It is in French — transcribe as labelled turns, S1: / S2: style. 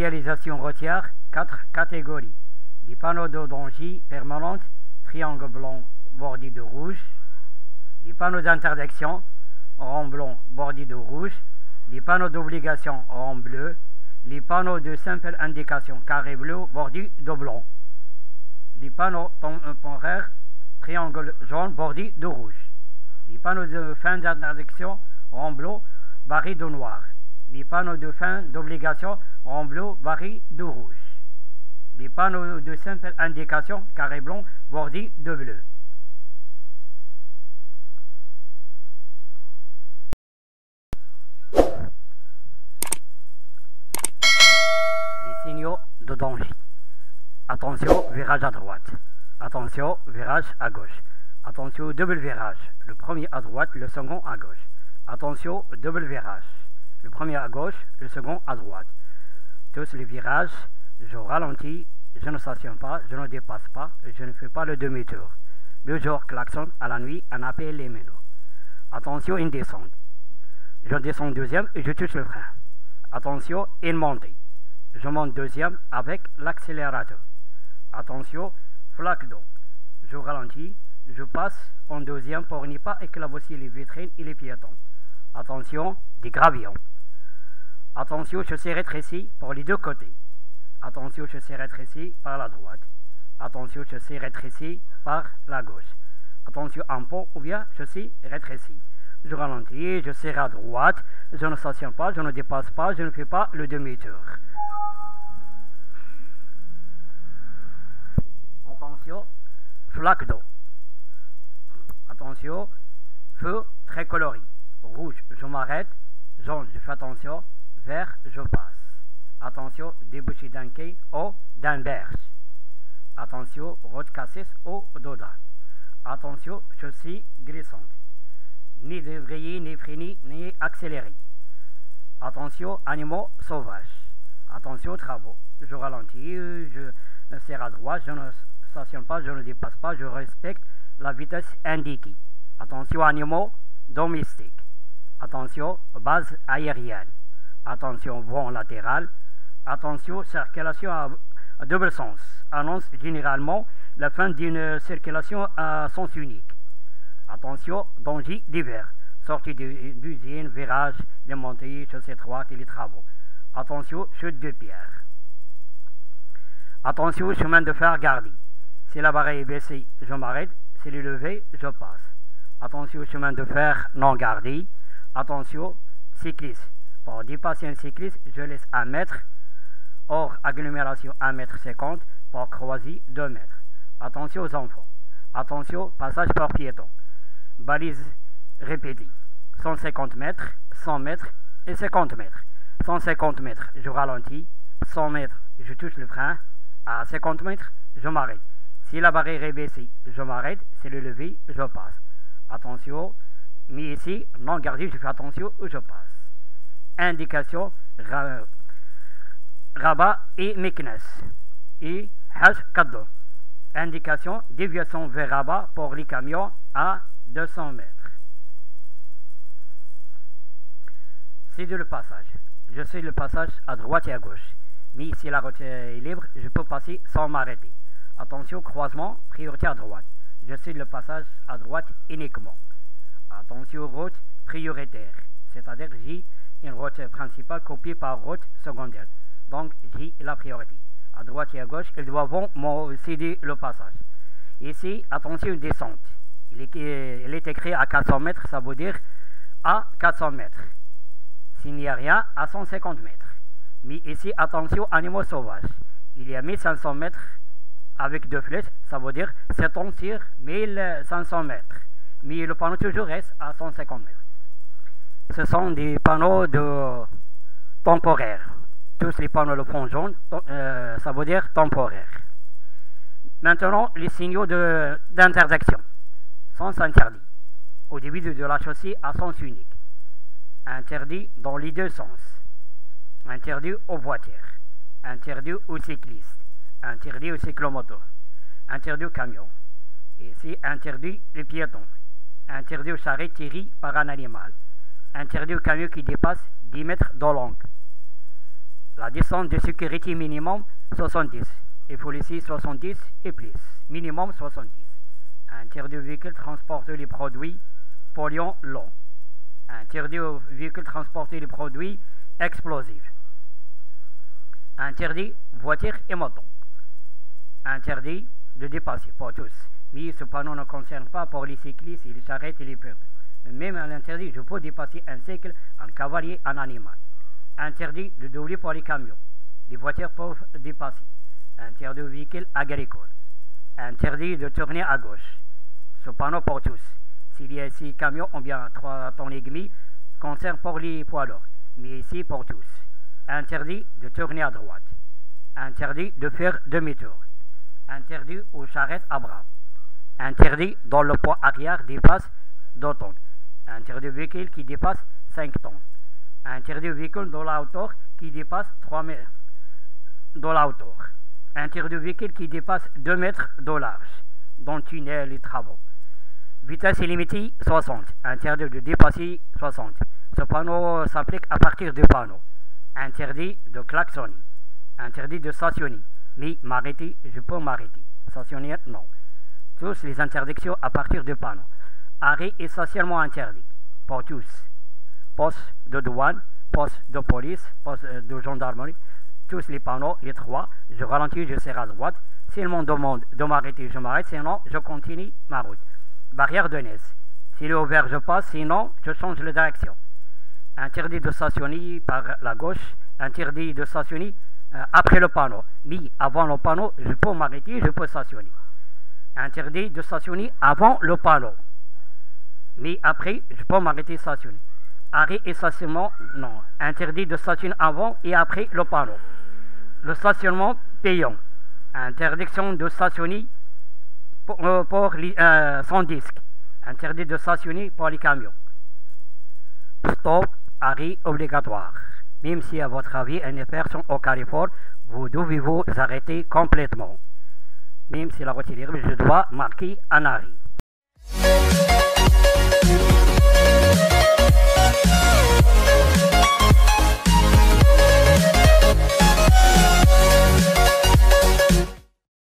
S1: signalisation routière, 4 catégories. Les panneaux de danger permanente, triangle blanc bordé de rouge. Les panneaux d'interdiction, rond blanc bordé de rouge. Les panneaux d'obligation, rond bleu. Les panneaux de simple indication, carré bleu bordé de blanc. Les panneaux temporaires, triangle jaune bordé de rouge. Les panneaux de fin d'interdiction, rond bleu barré de noir. Les panneaux de fin d'obligation, rond bleu barré de rouge. Les panneaux de simple indication, carré blanc bordé de bleu. Les signaux de danger. Attention, virage à droite. Attention, virage à gauche. Attention, double virage. Le premier à droite, le second à gauche. Attention, double virage. Le premier à gauche, le second à droite. Tous les virages, je ralentis, je ne stationne pas, je ne dépasse pas, je ne fais pas le demi-tour. Le jour klaxon, à la nuit, on appelle les mélos. Attention, une descente. Je descends deuxième et je touche le frein. Attention, une montée. Je monte deuxième avec l'accélérateur. Attention, flaque d'eau. Je ralentis, je passe en deuxième pour ne pas éclabousser les vitrines et les piétons. Attention, des gravillons. Attention, chaussée rétrécie pour les deux côtés. Attention, chaussée rétrécie par la droite. Attention, chaussée rétrécie par la gauche. Attention, un pont ou bien chaussée rétrécie. Je ralentis, je serre à droite, je ne stationne pas, je ne dépasse pas, je ne fais pas le demi-tour. Attention, flaque d'eau. Attention, feu très coloré. Rouge, je m'arrête. Jaune, je fais attention. Vert, je passe. Attention, débouché d'un quai ou d'un berge. Attention, route cassis ou dedans. Attention, chaussée glissante. Ni débrayer, ni freiner, ni accélérer. Attention, animaux sauvages. Attention, travaux. Je ralentis, je serre à droite, je ne stationne pas, je ne dépasse pas, je respecte la vitesse indiquée. Attention, animaux domestiques. Attention, base aérienne. Attention, vent latéral. Attention, circulation à double sens. Annonce généralement la fin d'une circulation à sens unique. Attention, danger divers. Sortie d'usine, virage, les montées, chaussée étroite et les travaux. Attention, chute de pierre. Attention, chemin de fer gardé. Si la barre est baissée, je m'arrête. Si elle est levée, je passe. Attention, chemin de fer non gardé. Attention, cycliste. Pour dépasser un cycliste, je laisse 1 mètre. Hors agglomération, 1,50 m. Pour croiser, 2 mètres. Attention aux enfants. Attention, passage par piéton. Balise répétée. 150 mètres, 100 mètres et 50 mètres. 150 mètres, je ralentis. 100 mètres, je touche le frein. À 50 mètres, je m'arrête. Si la barrière est baissée, je m'arrête. Si le levé, je passe. Attention, mais ici, non gardé, je fais attention où je passe. Indication, Rabat et Meknes. Et Hajj Kaddo. Indication, déviation vers Rabat pour les camions à 200 mètres. C'est le passage. Je sais le passage à droite et à gauche. Mais si la route est libre, je peux passer sans m'arrêter. Attention, croisement, priorité à droite. Je sais le passage à droite uniquement. Attention, route prioritaire. C'est-à-dire j'ai une route principale copiée par route secondaire. Donc j'ai la priorité. À droite et à gauche, ils doivent me céder le passage. Ici, attention, une descente. Il est écrit à 400 mètres, ça veut dire à 400 mètres. S'il n'y a rien, à 150 mètres. Mais ici, attention, animaux sauvages. Il y a 1500 mètres avec 2 flèches, ça veut dire 7 ans sur 1500 mètres. Mais le panneau toujours reste à 150 mètres. Ce sont des panneaux temporaires. Tous les panneaux le font jaune, ça veut dire temporaire. Maintenant, les signaux d'intersection. Sens interdit. Au début de la chaussée à sens unique. Interdit dans les deux sens. Interdit aux voitures. Interdit aux cyclistes. Interdit aux cyclomoteurs. Interdit aux camions. Et c'est interdit les piétons. Interdit aux charrettes tirées par un animal. Interdit aux camions qui dépassent 10 mètres de long. La distance de sécurité minimum 70. Il faut laisser 70 et plus. Minimum 70. Interdit aux véhicules transporter les produits polluants longs. Interdit aux véhicules transporter les produits explosifs. Interdit voitures et motos. Interdit de dépasser pour tous. Mais ce panneau ne concerne pas pour les cyclistes et les charrettes et les peuples. Même à l'interdit, je peux dépasser un cycle, un cavalier, un animal. Interdit de doubler pour les camions. Les voitures peuvent dépasser. Interdit aux véhicules agricoles. Interdit de tourner à gauche. Ce panneau pour tous. S'il y a 6 camions ou bien 3 tonnes et demi, concerne pour les poids lourds. Mais ici pour tous. Interdit de tourner à droite. Interdit de faire demi-tour. Interdit aux charrettes à bras. Interdit dont le poids arrière dépasse 2 tonnes. Interdit aux véhicules qui dépassent 5 tonnes. Interdit aux véhicules dont la hauteur qui dépasse 3 mètres de la hauteur. Interdit aux véhicules qui dépassent 2 mètres de large, dans tunnel et travaux. Vitesse illimitée 60. Interdit de dépasser 60. Ce panneau s'applique à partir du panneau. Interdit de klaxonner. Interdit de stationner. Mais m'arrêter, je peux m'arrêter. Stationner, non. Tous les interdictions à partir du panneau. Arrêt essentiellement interdit. Pour tous. Poste de douane, poste de police, poste de gendarmerie. Tous les panneaux, les 3. Je ralentis, je serre à droite. S'ils me demandent de m'arrêter, je m'arrête. Sinon, je continue ma route. Barrière de neige. S'il est ouvert, je passe. Sinon, je change de direction. Interdit de stationner par la gauche. Interdit de stationner après le panneau. Mais avant le panneau, je peux m'arrêter, je peux stationner. Interdit de stationner avant le panneau. Mais après, je peux m'arrêter stationner. Arrêt et stationnement, non. Interdit de stationner avant et après le panneau. Le stationnement payant. Interdiction de stationner sans disque. Interdit de stationner pour les camions. Stop, arrêt obligatoire. Même si à votre avis une personne au carrefour, vous devez vous arrêter complètement. Même si la route est libre, je dois marquer un arrêt.